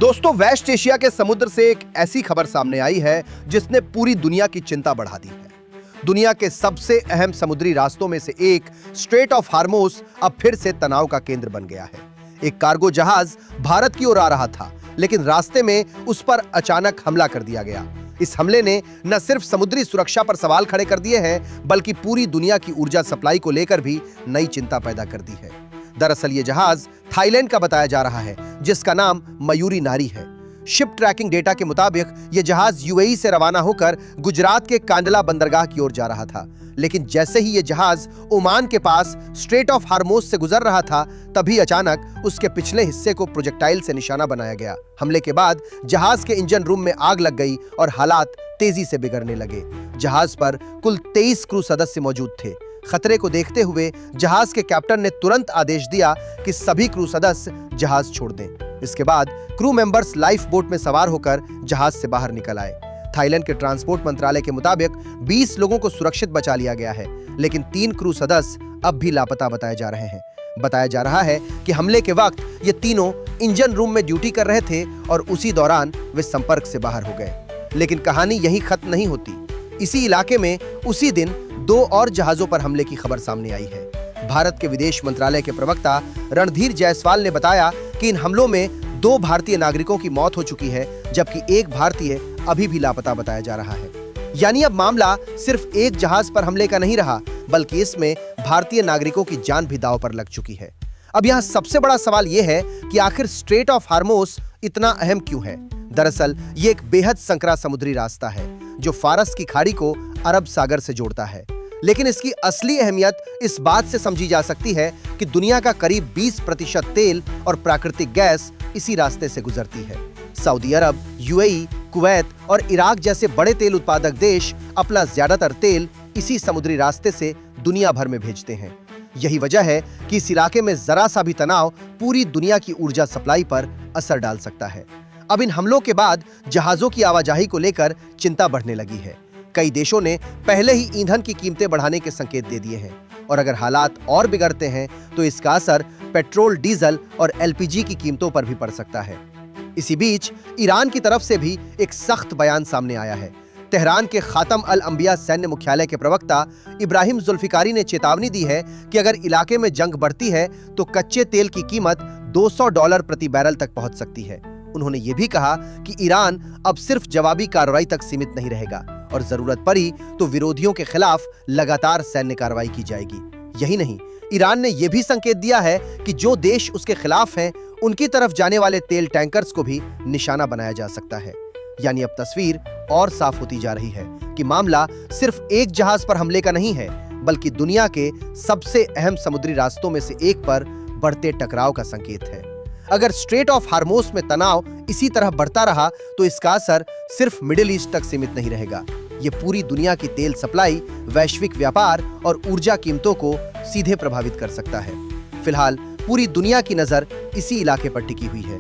दोस्तों, waste Asia के समुद्र से एक ऐसी खबर सामने आई है जिसने पूरी दुनिया की चिंता बढ़ा दी है। दुनिया के सबसे अहम समुद्री रास्तों में से एक स्ट्रेट ऑफ हार्मोस अब फिर से तनाव का केंद्र बन गया है। एक कार्गो जहाज भारत की ओर आ रहा था, लेकिन रास्ते में उस पर अचानक हमला कर दिया गया। इस हमले ने न सिर्फ समुद्री सुरक्षा पर सवाल खड़े कर दिए हैं, बल्कि पूरी दुनिया की ऊर्जा सप्लाई को लेकर भी नई चिंता पैदा कर दी है। दरअसल ये जहाज थाईलैंड का बताया जा रहा है, जिसका नाम मयूरी नारी है। शिप ट्रैकिंग डेटा के मुताबिक ये जहाज यूएई से रवाना होकर गुजरात के कांडला बंदरगाह की ओर जा रहा था, लेकिन जैसे ही ये जहाज ओमान के पास स्ट्रेट ऑफ हार्मोस से गुजर रहा था, तभी अचानक उसके पिछले हिस्से को प्रोजेक्टाइल से निशाना बनाया गया। हमले के बाद जहाज के इंजन रूम में आग लग गई और हालात तेजी से बिगड़ने लगे। जहाज पर कुल 23 क्रू सदस्य मौजूद थे। खतरे को देखते हुए जहाज के कैप्टन ने तुरंत आदेश दिया कि सभी क्रू सदस्य जहाज छोड़ दें। इसके बाद क्रू मेंबर्स लाइफ बोट में सवार होकर जहाज से बाहर निकल आए। थाईलैंड के ट्रांसपोर्ट मंत्रालय के मुताबिक 20 लोगों को सुरक्षित बचा लिया गया है, लेकिन 3 क्रू सदस्य अब भी लापता बताए जा रहे हैं। बताया जा रहा है कि हमले के वक्त ये तीनों इंजन रूम में ड्यूटी कर रहे थे और उसी दौरान वे संपर्क से बाहर हो गए। लेकिन कहानी यहीं खत्म नहीं होती। इसी इलाके में उसी दिन 2 और जहाजों पर हमले की खबर सामने आई है। भारत के विदेश मंत्रालय के प्रवक्ता रणधीर जायसवाल ने बताया कि इन हमलों में 2 भारतीय नागरिकों की मौत हो चुकी है, जबकि एक भारतीय अभी भी लापता बताया जा रहा है। यानी अब मामला सिर्फ एक जहाज पर हमले का नहीं रहा, बल्कि इसमें भारतीय नागरिकों की जान भी दांव पर लग चुकी है। अब यहाँ सबसे बड़ा सवाल यह है कि आखिर स्ट्रेट ऑफ हार्मोस इतना अहम क्यों है? दरअसल ये एक बेहद संकरा समुद्री रास्ता है जो फारस की खाड़ी को अरब सागर से जोड़ता है। लेकिन इसकी असली अहमियत इस बात से समझी जा सकती है कि दुनिया का करीब 20% तेल और प्राकृतिक गैस इसी रास्ते से गुजरती है। सऊदी अरब, यूएई, कुवैत और इराक जैसे बड़े तेल उत्पादक देश अपना ज्यादातर तेल इसी समुद्री रास्ते से दुनिया भर में भेजते हैं। यही वजह है कि इस इलाके में जरा सा भी तनाव पूरी दुनिया की ऊर्जा सप्लाई पर असर डाल सकता है। अब इन हमलों के बाद जहाजों की आवाजाही को लेकर चिंता बढ़ने लगी है। कई देशों ने पहले ही ईंधन की कीमतें बढ़ाने के संकेत दे दिए हैं, और अगर हालात और बिगड़ते हैं तो इसका असर पेट्रोल, डीजल और एलपीजी की कीमतों पर भी पड़ सकता है। इसी बीच ईरान की तरफ से भी एक सख्त बयान सामने आया है। तेहरान के खातम अल अंबिया सैन्य मुख्यालय के प्रवक्ता इब्राहिम जुल्फिकारी ने चेतावनी दी है कि अगर इलाके में जंग बढ़ती है तो कच्चे तेल की कीमत $200 प्रति बैरल तक पहुंच सकती है। उन्होंने ये भी कहा कि ईरान अब सिर्फ जवाबी कार्रवाई तक सीमित नहीं रहेगा और जरूरत पड़ी तो विरोधियों के खिलाफ लगातार सैन्य कार्रवाई की जाएगी। यही नहीं, ईरान ने यह भी संकेत दिया है कि जो देश उसके खिलाफ हैं, उनकी तरफ जाने वाले तेल टैंकर्स को भी निशाना बनाया जा सकता है। यानी अब तस्वीर और साफ होती जा रही है कि मामला सिर्फ एक जहाज पर हमले का नहीं है, बल्कि दुनिया के सबसे अहम समुद्री रास्तों में से एक पर बढ़ते टकराव का संकेत है। अगर स्ट्रेट ऑफ हार्मोस में तनाव इसी तरह बढ़ता रहा तो इसका असर सिर्फ मिडिल ईस्ट तक सीमित नहीं रहेगा। ये पूरी दुनिया की तेल सप्लाई, वैश्विक व्यापार और ऊर्जा कीमतों को सीधे प्रभावित कर सकता है। फिलहाल पूरी दुनिया की नजर इसी इलाके पर टिकी हुई है।